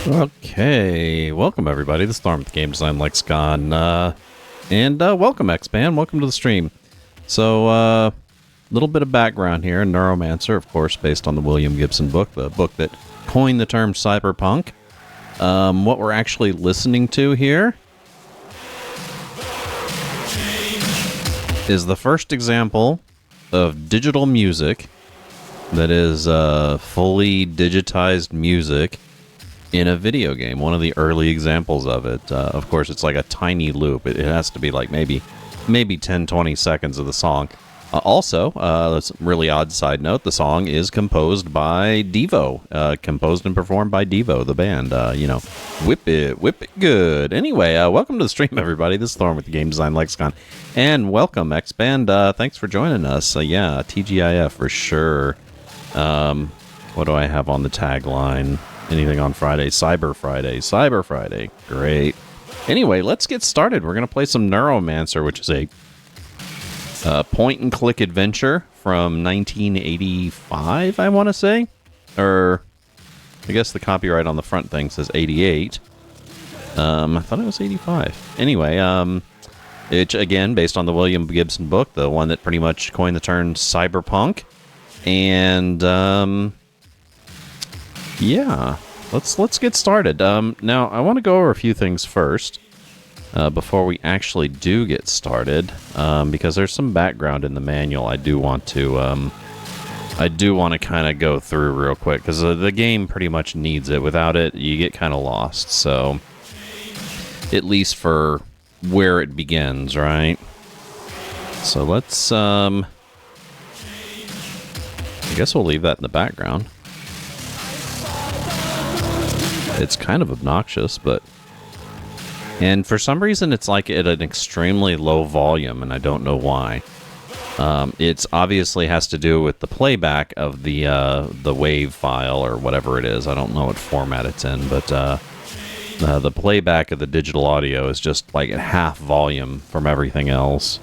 Okay, welcome everybody. This is Storm with the Game Design Lexicon, and welcome X-Band. Welcome to the stream. So, a little bit of background here. Neuromancer, of course, based on the William Gibson book, the book that coined the term cyberpunk. What we're actually listening to here is the first example of digital music that is fully digitized music in a video game. One of the early examples of it. Of course, it's like a tiny loop. It has to be like maybe 10, 20 seconds of the song. Also, that's a really odd side note, the song is composed by Devo. Composed and performed by Devo, the band. Whip it good. Anyway, welcome to the stream, everybody. This is Thorn with the Game Design Lexicon. And welcome, X-Band. Thanks for joining us. Yeah, TGIF for sure. What do I have on the tagline? Anything on Friday? Cyber Friday. Great. Anyway, let's get started. We're going to play some Neuromancer, which is a point-and-click adventure from 1985, I want to say. Or, I guess the copyright on the front thing says 88. I thought it was 85. Anyway, it's, again, based on the William Gibson book, the one that pretty much coined the term cyberpunk. And, yeah, let's get started. Now, I want to go over a few things first before we actually do get started, because there's some background in the manual I do want to kind of go through real quick, because the game pretty much needs it. Without it, you get kind of lost. So, at least for where it begins, right? So let's, I guess we'll leave that in the background. It's kind of obnoxious, but... And for some reason, it's like at an extremely low volume, and I don't know why. It's obviously has to do with the playback of the WAV file, or whatever it is. I don't know what format it's in, but the playback of the digital audio is just like at half volume from everything else.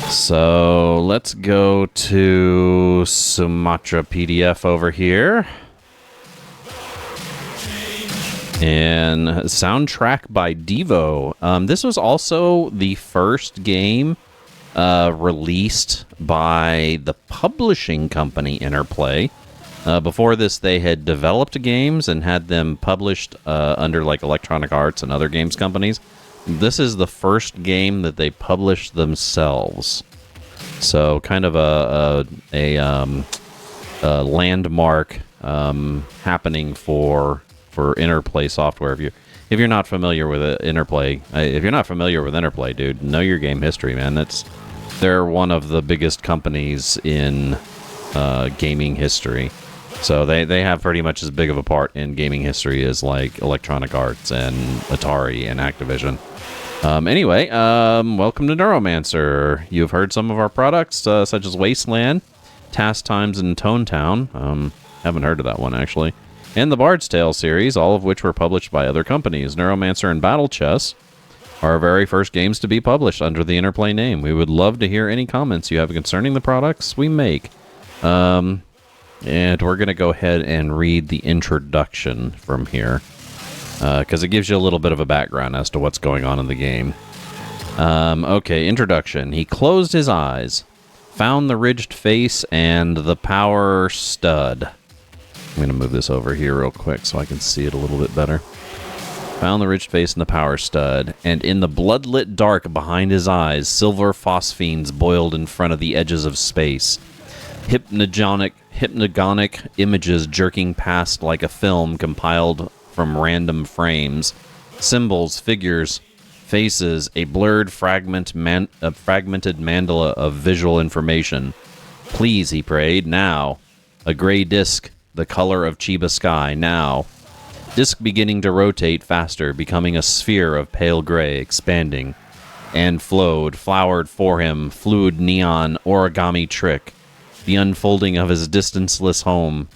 So let's go to Sumatra PDF over here. And soundtrack by Devo. This was also the first game released by the publishing company Interplay. Before this, they had developed games and had them published under like Electronic Arts and other games companies. This is the first game that they published themselves. So kind of a landmark happening for Interplay software. If you're not familiar with Interplay, dude, know your game history, man. They're one of the biggest companies in gaming history. So they have pretty much as big of a part in gaming history as like Electronic Arts and Atari and Activision. Anyway, welcome to Neuromancer. You've heard some of our products, such as Wasteland, Task Times, and Tone Town. Haven't heard of that one, actually. And the Bard's Tale series, all of which were published by other companies. Neuromancer and Battle Chess are our very first games to be published under the Interplay name. We would love to hear any comments you have concerning the products we make. And we're going to go ahead and read the introduction from here, because it gives you a little bit of a background as to what's going on in the game. Okay, introduction. He closed his eyes, found the ridged face and the power stud. I'm going to move this over here real quick so I can see it a little bit better. Found the ridged face and the power stud, and in the blood-lit dark behind his eyes, silver phosphenes boiled in front of the edges of space. Hypnogonic images jerking past like a film compiled from random frames. Symbols, figures, faces, a blurred fragmented mandala of visual information. Please, he prayed, now. A gray disc, the color of Chiba sky, now. Disc beginning to rotate faster, becoming a sphere of pale gray, expanding. And flowered for him, fluid neon origami trick. The unfolding of his distanceless home.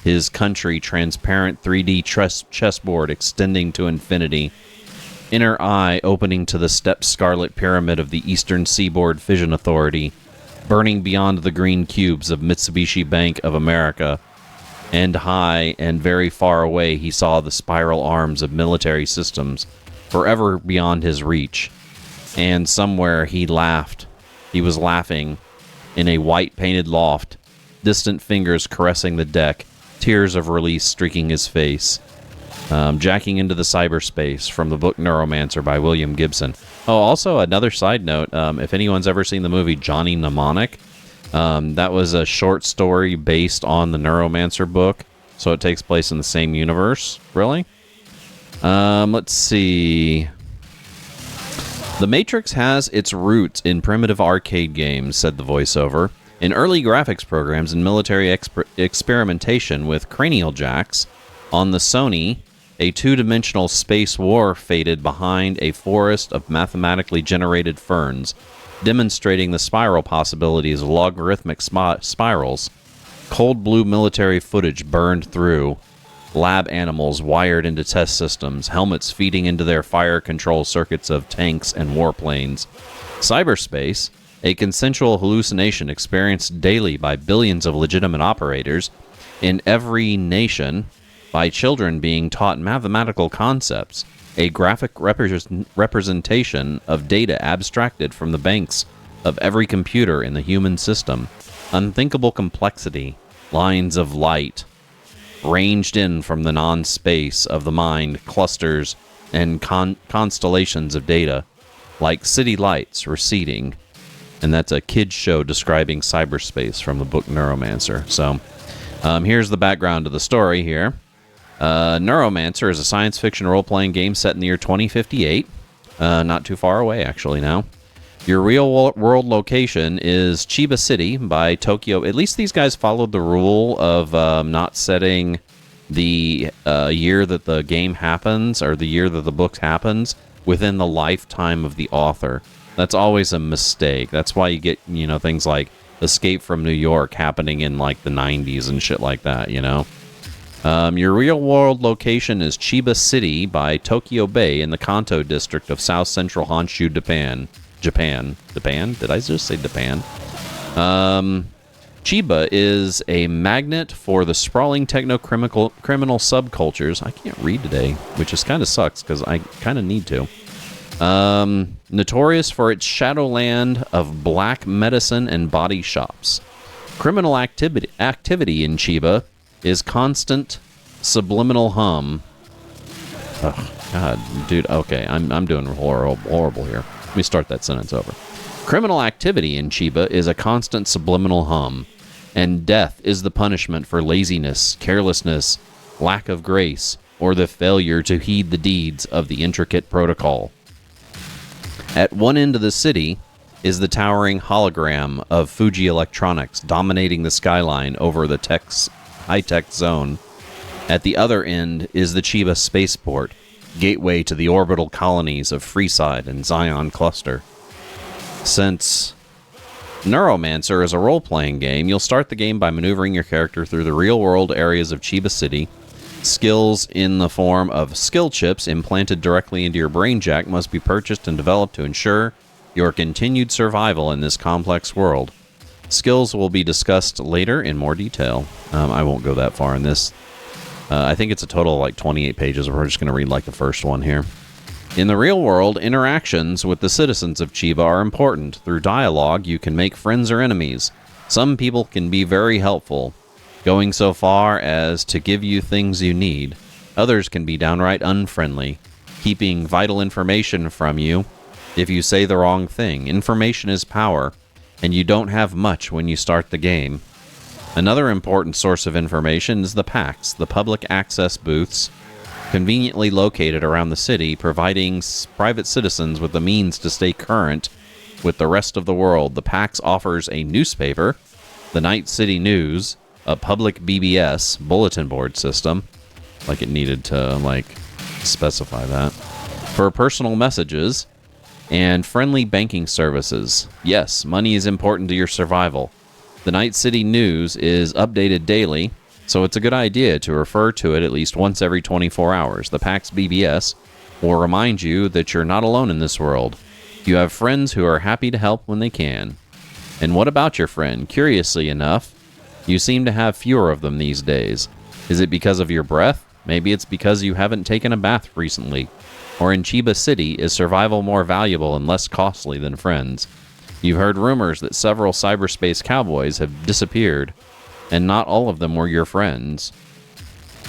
His country, transparent 3D chessboard extending to infinity. Inner eye opening to the stepped scarlet pyramid of the Eastern Seaboard Fission Authority. Burning beyond the green cubes of Mitsubishi Bank of America. and high and very far away he saw the spiral arms of military systems forever beyond his reach. And somewhere he laughed. He was laughing in a white painted loft, distant fingers caressing the deck, tears of release streaking his face. Jacking into the cyberspace from the book Neuromancer by William Gibson. Oh, also another side note, if anyone's ever seen the movie Johnny Mnemonic, that was a short story based on the Neuromancer book, so it takes place in the same universe. Really? Let's see. The Matrix has its roots in primitive arcade games, said the voiceover. In early graphics programs and military experimentation with cranial jacks, on the Sony, a two-dimensional space war faded behind a forest of mathematically generated ferns, demonstrating the spiral possibilities of logarithmic spirals. Cold blue military footage burned through, lab animals wired into test systems, helmets feeding into their fire control circuits of tanks and warplanes. Cyberspace, a consensual hallucination experienced daily by billions of legitimate operators in every nation, by children being taught mathematical concepts, a graphic representation of data abstracted from the banks of every computer in the human system, unthinkable complexity, lines of light, ranged in from the non-space of the mind, clusters and constellations of data, like city lights receding. And that's a kid's show describing cyberspace from the book Neuromancer. So here's the background to the story here. Neuromancer is a science fiction role-playing game set in the year 2058. Not too far away, actually, now. Your real-world location is Chiba City by Tokyo. At least these guys followed the rule of not setting the year that the game happens or the year that the book happens within the lifetime of the author. That's always a mistake. That's why you get, things like Escape from New York happening in, like, the 90s and shit like that, Your real-world location is Chiba City by Tokyo Bay in the Kanto district of south-central Honshu, Japan. Japan? Did I just say Japan? Chiba is a magnet for the sprawling techno-criminal subcultures. I can't read today, which just kind of sucks because I kind of need to. Notorious for its shadowland of black medicine and body shops. Criminal activity in Chiba is constant subliminal hum. Oh, God, dude. Okay, I'm doing horrible here. Let me start that sentence over. Criminal activity in Chiba is a constant subliminal hum, and death is the punishment for laziness, carelessness, lack of grace, or the failure to heed the deeds of the intricate protocol. At one end of the city is the towering hologram of Fuji Electronics dominating the skyline over the high-tech zone. At the other end is the Chiba spaceport, gateway to the orbital colonies of Freeside and Zion Cluster. Since Neuromancer is a role-playing game, you'll start the game by maneuvering your character through the real-world areas of Chiba City. Skills in the form of skill chips implanted directly into your brain jack must be purchased and developed to ensure your continued survival in this complex world. Skills will be discussed later in more detail. I won't go that far in this. I think it's a total of like 28 pages. We're just going to read like the first one here. In the real world, interactions with the citizens of Chiba are important. Through dialogue, you can make friends or enemies. Some people can be very helpful, going so far as to give you things you need. Others can be downright unfriendly, keeping vital information from you if you say the wrong thing. Information is power, and you don't have much when you start the game. Another important source of information is the PAX, the public access booths, conveniently located around the city, providing private citizens with the means to stay current with the rest of the world. The PAX offers a newspaper, the Night City News, a public BBS, bulletin board system, like it needed to, specify that, for personal messages, and friendly banking services. Yes, money is important to your survival. The Night City News is updated daily, so it's a good idea to refer to it at least once every 24 hours. The PAX BBS will remind you that you're not alone in this world. You have friends who are happy to help when they can. And what about your friend? Curiously enough, you seem to have fewer of them these days. Is it because of your breath? Maybe it's because you haven't taken a bath recently. Or in Chiba City, is survival more valuable and less costly than friends? You've heard rumors that several cyberspace cowboys have disappeared, and not all of them were your friends.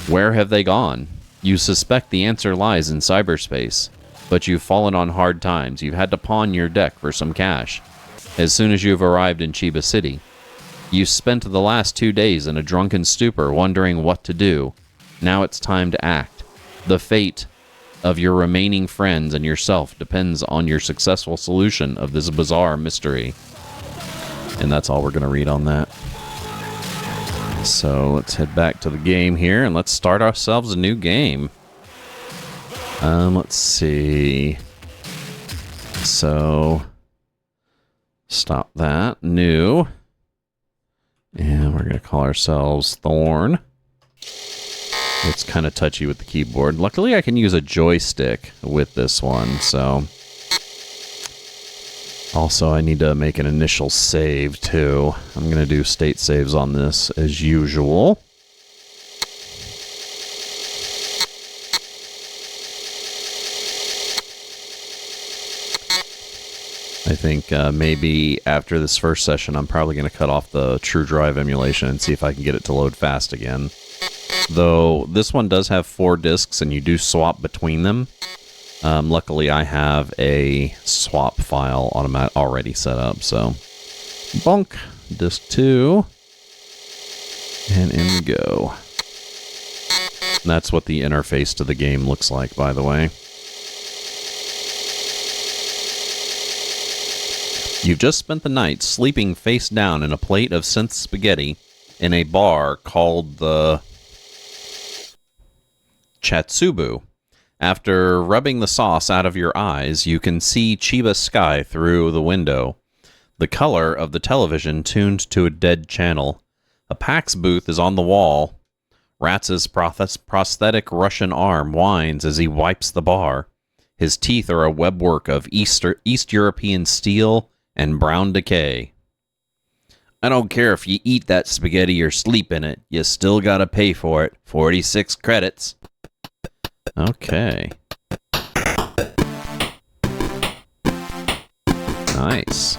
Where have they gone? You suspect the answer lies in cyberspace, but you've fallen on hard times. You've had to pawn your deck for some cash. As soon as you've arrived in Chiba City, you spent the last 2 days in a drunken stupor wondering what to do. Now it's time to act. The fate of your remaining friends and yourself depends on your successful solution of this bizarre mystery. And that's all we're going to read on that. So let's head back to the game here and let's start ourselves a new game. Let's see. So stop that. New. And we're going to call ourselves Thorn. It's kind of touchy with the keyboard. Luckily, I can use a joystick with this one, so... Also, I need to make an initial save, too. I'm going to do state saves on this, as usual. I think maybe after this first session, I'm probably going to cut off the True Drive emulation and see if I can get it to load fast again. Though this one does have 4 discs and you do swap between them. Luckily, I have a swap file already set up, so bonk, disc 2, and in we go. And that's what the interface to the game looks like, by the way. You've just spent the night sleeping face down in a plate of synth spaghetti in a bar called the Chatsubu. After rubbing the sauce out of your eyes, you can see Chiba sky through the window. The color of the television tuned to a dead channel. A PAX booth is on the wall. Ratz's prosthetic Russian arm whines as he wipes the bar. His teeth are a webwork of East European steel and brown decay. I don't care if you eat that spaghetti or sleep in it. You still gotta pay for it. 46 credits. Okay. Nice.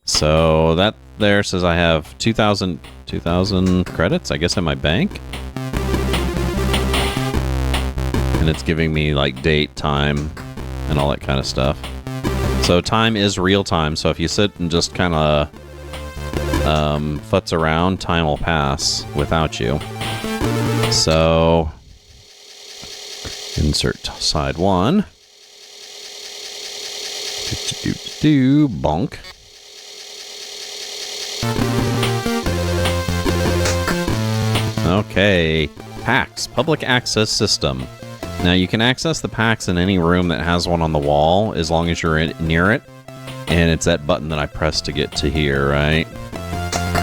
So that there says I have 2,000 credits, I guess, in my bank. And it's giving me like date, time, and all that kind of stuff. So time is real time, so if you sit and just kind of futz around, time will pass without you. So insert side 1. Bonk. Okay, PAX, Public Access System. Now you can access the PAX in any room that has one on the wall, as long as you're near it. And it's that button that I pressed to get to here, right?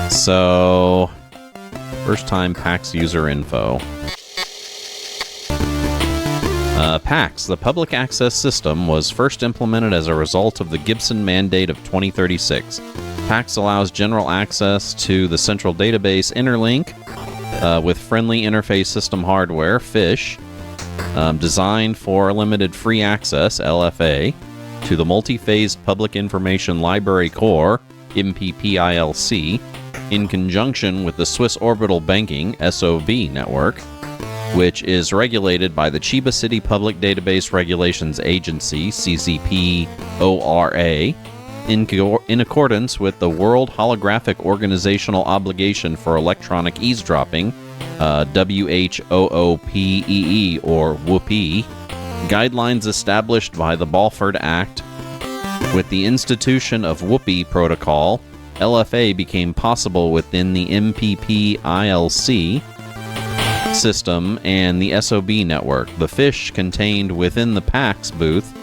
So, first time PAX user info. PAX, the Public Access System, was first implemented as a result of the Gibson Mandate of 2036. PAX allows general access to the central database Interlink with friendly interface system hardware, FISH, designed for limited free access, LFA, to the multi-phased Public Information Library Core, MPPILC, in conjunction with the Swiss Orbital Banking, SOB, network, which is regulated by the Chiba City Public Database Regulations Agency, CCPORA, in accordance with the World Holographic Organizational Obligation for Electronic Eavesdropping, WHOOPEE, or WHOOPEE, guidelines established by the Balfour Act. With the institution of WHOOPEE protocol, LFA became possible within the MPPILC system and the SOB network. The fish contained within the PAX booth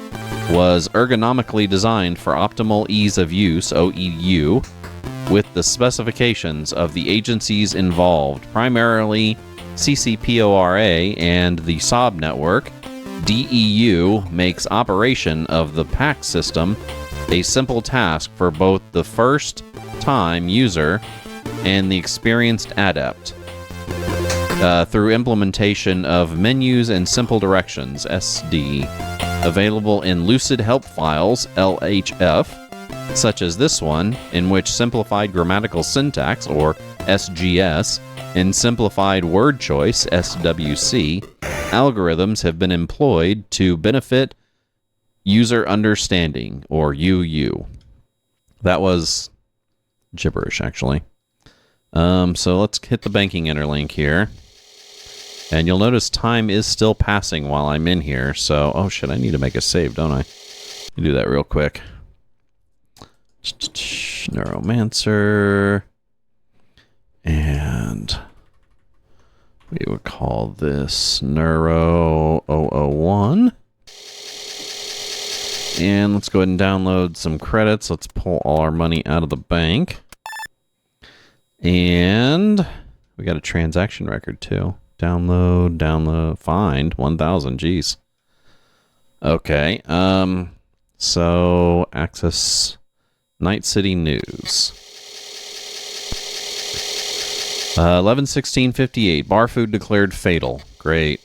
was ergonomically designed for optimal ease of use, OEU, with the specifications of the agencies involved, primarily CCPORA and the SOB network. DEU makes operation of the PAX system a simple task for both the first-time user and the experienced adept. through implementation of menus and simple directions, SD, available in Lucid Help Files, LHF, such as this one, in which simplified grammatical syntax, or SGS, and simplified word choice, SWC, algorithms have been employed to benefit user understanding, or UU. That was gibberish, actually. So let's hit the banking interlink here. And you'll notice time is still passing while I'm in here. So, oh shit, I need to make a save, don't I? Let me do that real quick. Neuromancer. And we would call this Neuro 001. And let's go ahead and download some credits. Let's pull all our money out of the bank. And we got a transaction record too. Download, find 1,000. Geez. Okay. So access Night City News. 11/16/58. Bar food declared fatal. Great.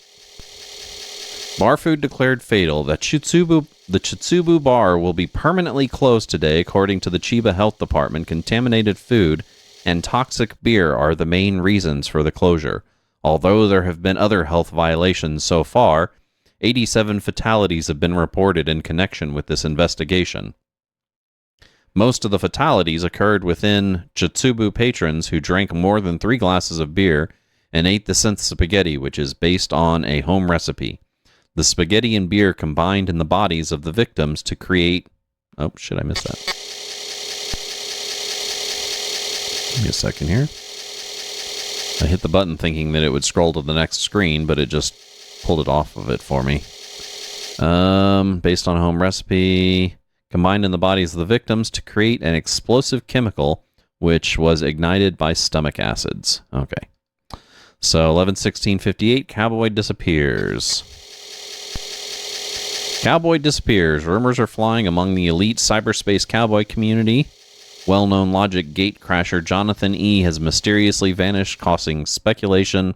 Bar food declared fatal. The Chitsubu bar will be permanently closed today, according to the Chiba Health Department. Contaminated food and toxic beer are the main reasons for the closure. Although there have been other health violations so far, 87 fatalities have been reported in connection with this investigation. Most of the fatalities occurred within Chitsubu patrons who drank more than 3 glasses of beer and ate the synth spaghetti, which is based on a home recipe. The spaghetti and beer combined in the bodies of the victims to create... Oh, shit, I missed that. Give me a second here. I hit the button thinking that it would scroll to the next screen, but it just pulled it off of it for me. Based on a home recipe, combined in the bodies of the victims to create an explosive chemical, which was ignited by stomach acids. Okay. So, 11/16/58, Cowboy disappears. Cowboy disappears. Rumors are flying among the elite cyberspace cowboy community. Well-known logic gatecrasher Jonathan E. has mysteriously vanished, causing speculation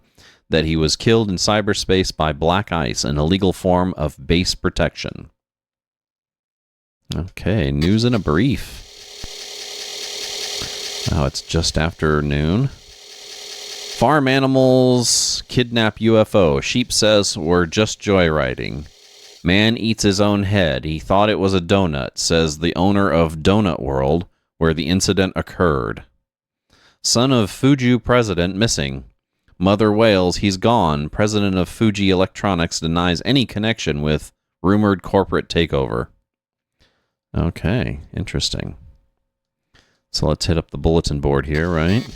that he was killed in cyberspace by black ice, an illegal form of base protection. Okay, news in a brief. Oh, it's just after noon. Farm animals kidnap UFO. Sheep says we're just joyriding. Man eats his own head. He thought it was a donut, says the owner of Donut World, where the incident occurred. Son of Fuji president missing. Mother wails, he's gone. President of Fuji Electronics denies any connection with rumored corporate takeover. Okay, interesting. So let's hit up the bulletin board here, right?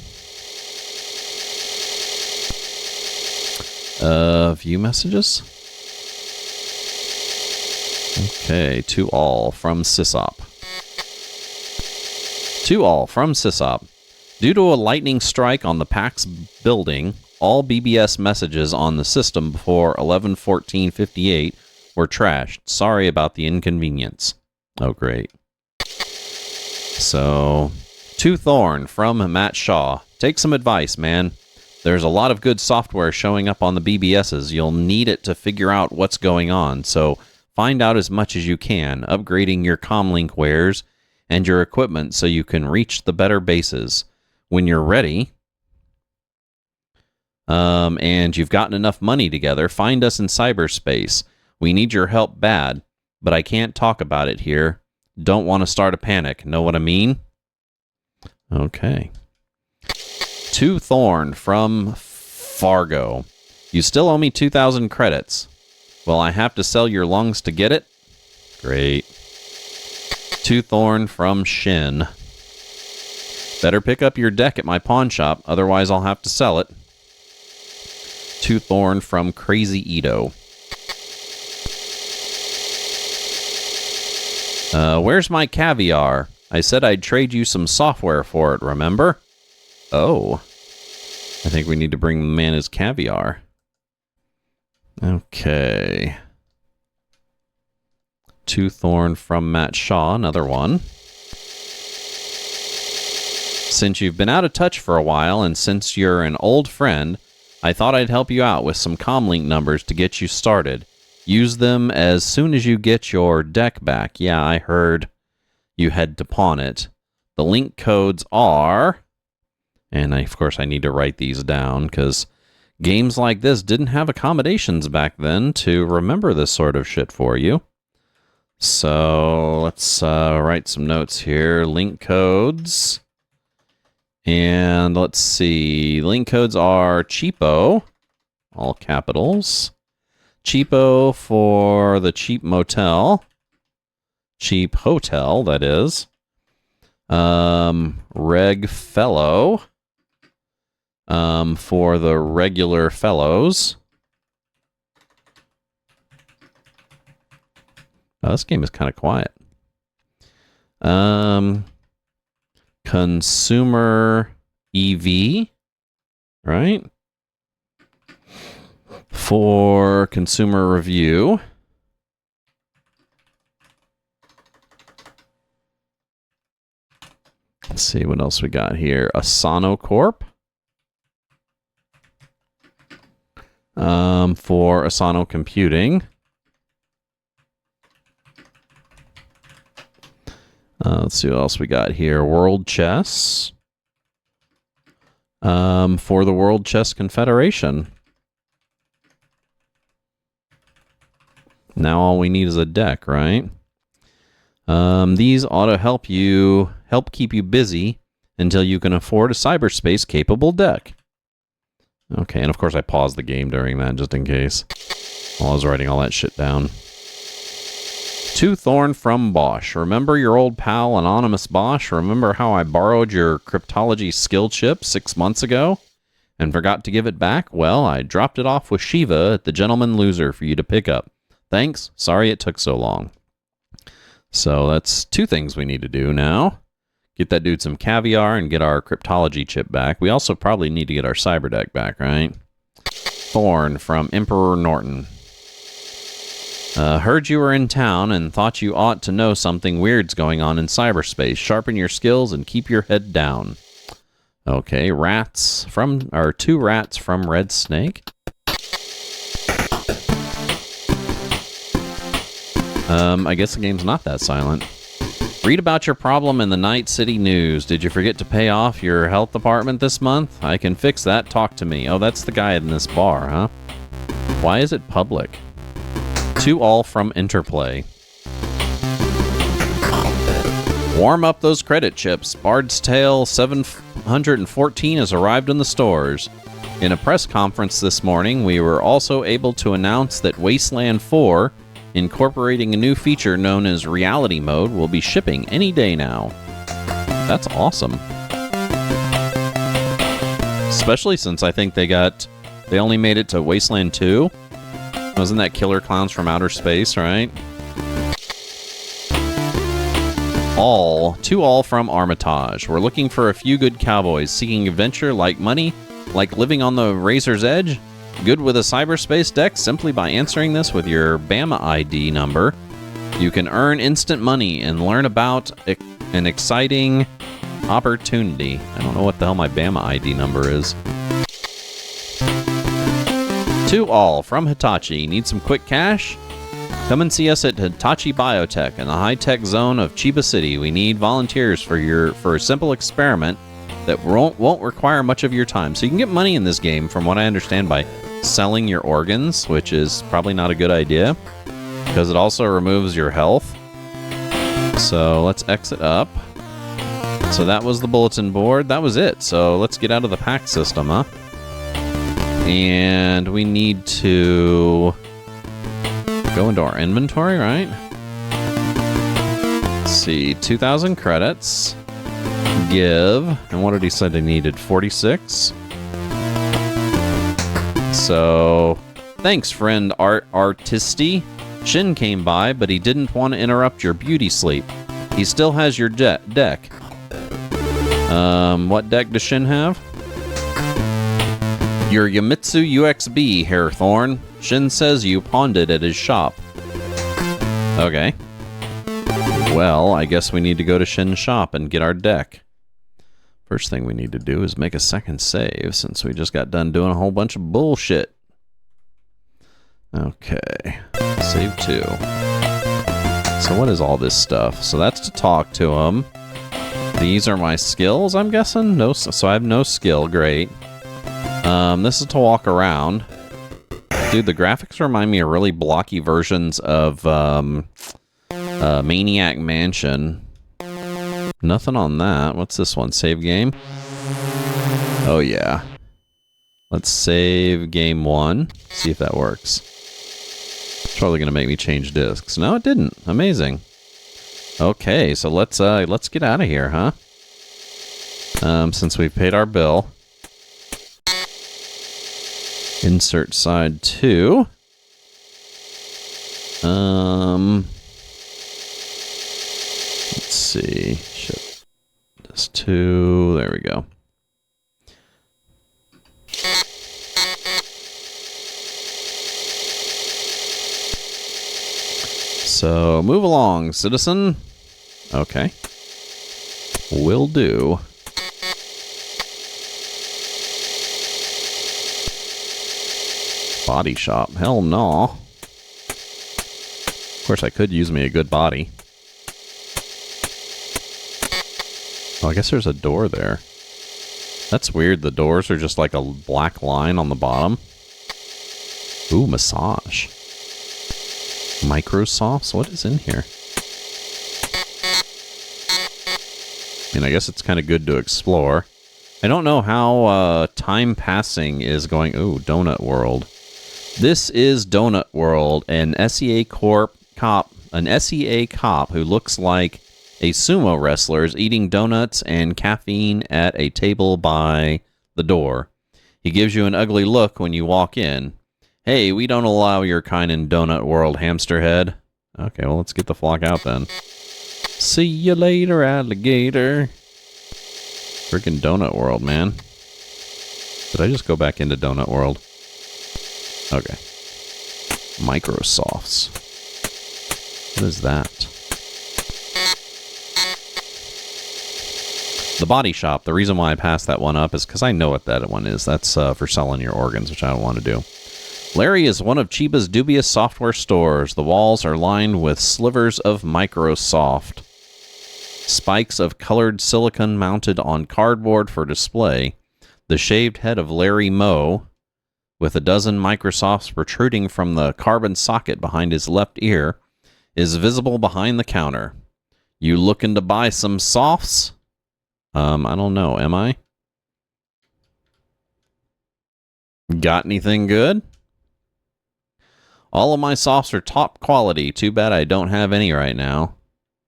View messages? Okay, to all from Sysop. To all from Sysop. Due to a lightning strike on the PAX building, all BBS messages on the system before 11/14/58 were trashed. Sorry about the inconvenience. Oh, great. So, to Thorn from Matt Shaw. Take some advice, man. There's a lot of good software showing up on the BBSs. You'll need it to figure out what's going on, so find out as much as you can, upgrading your comlink wares and your equipment so you can reach the better bases. When you're ready, and you've gotten enough money together, find us in cyberspace. We need your help bad, but I can't talk about it here. Don't want to start a panic. Know what I mean? Okay. To Thorn from Fargo. You still owe me 2,000 credits. Will I have to sell your lungs to get it? Great. To Thorn from Shin. Better pick up your deck at my pawn shop, otherwise I'll have to sell it. To Thorn from Crazy Ito. Where's my caviar? I said I'd trade you some software for it, remember? Oh. I think we need to bring the man his caviar. Okay. To Thorn from Matt Shaw, another one. Since you've been out of touch for a while, and since you're an old friend, I thought I'd help you out with some comlink numbers to get you started. Use them as soon as you get your deck back. Yeah, I heard you had to pawn it. The link codes are... And of course I need to write these down because games like this didn't have accommodations back then to remember this sort of shit for you. So let's write some notes here. Link codes. And let's see. Link codes are cheapo, all capitals. Cheapo for the cheap motel. Cheap hotel, that is. Reg fellow. For the regular fellows. Oh, this game is kind of quiet. Consumer EV, right? For consumer review. Let's see what else we got here. Asano Corp. For Asano Computing. Let's see what else we got here. World Chess. For the World Chess Confederation. Now all we need is a deck, right? These ought to help keep you busy until you can afford a cyberspace-capable deck. Okay, and of course I paused the game during that just in case while I was writing all that shit down. To Thorn from Bosch. Remember your old pal, Anonymous Bosch? Remember how I borrowed your cryptology skill chip 6 months ago and forgot to give it back? Well, I dropped it off with Shiva at the Gentleman Loser for you to pick up. Thanks. Sorry it took so long. So that's 2 things we need to do now. Get that dude some caviar and get our cryptology chip back. We also probably need to get our cyber deck back, right? Thorn from Emperor Norton. Heard you were in town and thought you ought to know something weird's going on in cyberspace. Sharpen your skills and keep your head down. Okay, 2 rats from Red Snake. I guess the game's not that silent. Read about your problem in the Night City News. Did you forget to pay off your health department this month? I can fix that. Talk to me. Oh, that's the guy in this bar, huh? Why is it public? 2 all from Interplay. Warm up those credit chips. Bard's Tale 714 has arrived in the stores. In a press conference this morning, we were also able to announce that Wasteland 4, incorporating a new feature known as Reality Mode, will be shipping any day now. That's awesome. Especially since I think they only made it to Wasteland 2. Wasn't that Killer Clowns from Outer Space, right? 2 all from Armitage. We're looking for a few good cowboys seeking adventure like money, like living on the razor's edge. Good with a cyberspace deck. Simply by answering this with your Bama ID number, you can earn instant money and learn about an exciting opportunity. I don't know what the hell my Bama ID number is. 2 all from Hitachi. Need some quick cash? Come and see us at Hitachi Biotech in the high-tech zone of Chiba City. We need volunteers for a simple experiment that won't require much of your time. So you can get money in this game, from what I understand, by selling your organs, which is probably not a good idea because it also removes your health. So let's exit up. So that was the bulletin board. That was it. So let's get out of the pack system, huh? And we need to go into our inventory, right? Let's see, 2,000 credits. Give, and what did he say they needed? 46. So, thanks, friend Artisty. Shin came by, but he didn't want to interrupt your beauty sleep. He still has your deck. What deck does Shin have? Your Yamitsu UXB, Herr Thorn. Shin says you pawned it at his shop. Okay. Well, I guess we need to go to Shin's shop and get our deck. First thing we need to do is make a second save since we just got done doing a whole bunch of bullshit. Okay, save 2. So what is all this stuff? So that's to talk to him. These are my skills, I'm guessing? No, so I have no skill, great. This is to walk around. Dude, the graphics remind me of really blocky versions of Maniac Mansion. Nothing on that. What's this one? Save game? Oh, yeah. Let's save game 1. See if that works. It's probably going to make me change discs. No, it didn't. Amazing. Okay, so let's get out of here, huh? Since we've paid our bill. Insert side 2. Let's see. Shit. Just 2. There we go. So, move along, citizen. Okay. Will do. Body shop. Hell no. Of course, I could use me a good body. Oh, I guess there's a door there. That's weird. The doors are just like a black line on the bottom. Ooh, massage. Microsofts? What is in here? I mean, I guess it's kind of good to explore. I don't know how time passing is going. Ooh, Donut World. This is Donut World, an SEA cop who looks like a sumo wrestler is eating donuts and caffeine at a table by the door. He gives you an ugly look when you walk in. Hey, we don't allow your kind in Donut World, hamsterhead. Okay, well, let's get the flock out then. See you later, alligator. Freaking Donut World, man. Did I just go back into Donut World? Okay. Microsofts. What is that? The body shop. The reason why I passed that one up is because I know what that one is. That's for selling your organs, which I don't want to do. Larry is one of Chiba's dubious software stores. The walls are lined with slivers of Microsoft. Spikes of colored silicon mounted on cardboard for display. The shaved head of Larry Moe, with a dozen Microsofts protruding from the carbon socket behind his left ear, is visible behind the counter. You looking to buy some softs? I don't know. Am I? Got anything good? All of my softs are top quality. Too bad I don't have any right now.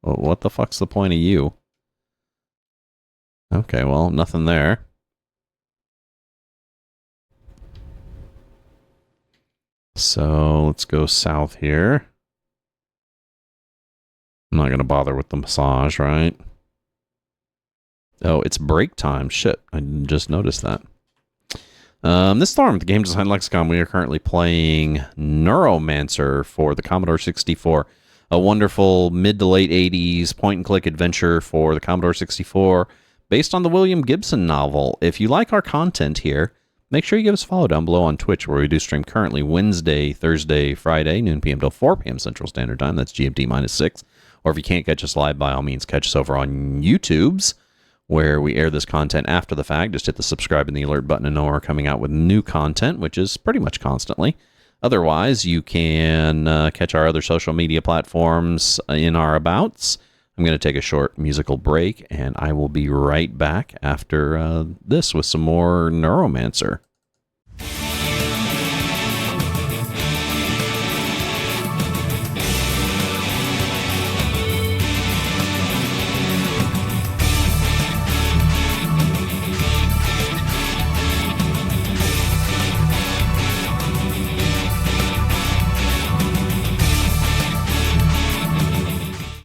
Well, what the fuck's the point of you? Okay, well, nothing there. So, let's go south here. I'm not going to bother with the massage, right? Oh, it's break time. Shit, I just noticed that. This storm, the Game Design Lexicon, we are currently playing Neuromancer for the Commodore 64. A wonderful mid to late 80s point-and-click adventure for the Commodore 64 based on the William Gibson novel. If you like our content here, make sure you give us a follow down below on Twitch, where we do stream currently Wednesday, Thursday, Friday, noon p.m. till 4 p.m. Central Standard Time. That's GMT -6. Or if you can't catch us live, by all means, catch us over on YouTube's, where we air this content after the fact. Just hit the subscribe and the alert button to know we're coming out with new content, which is pretty much constantly. Otherwise, you can catch our other social media platforms in our abouts. I'm going to take a short musical break, and I will be right back after this with some more Neuromancer.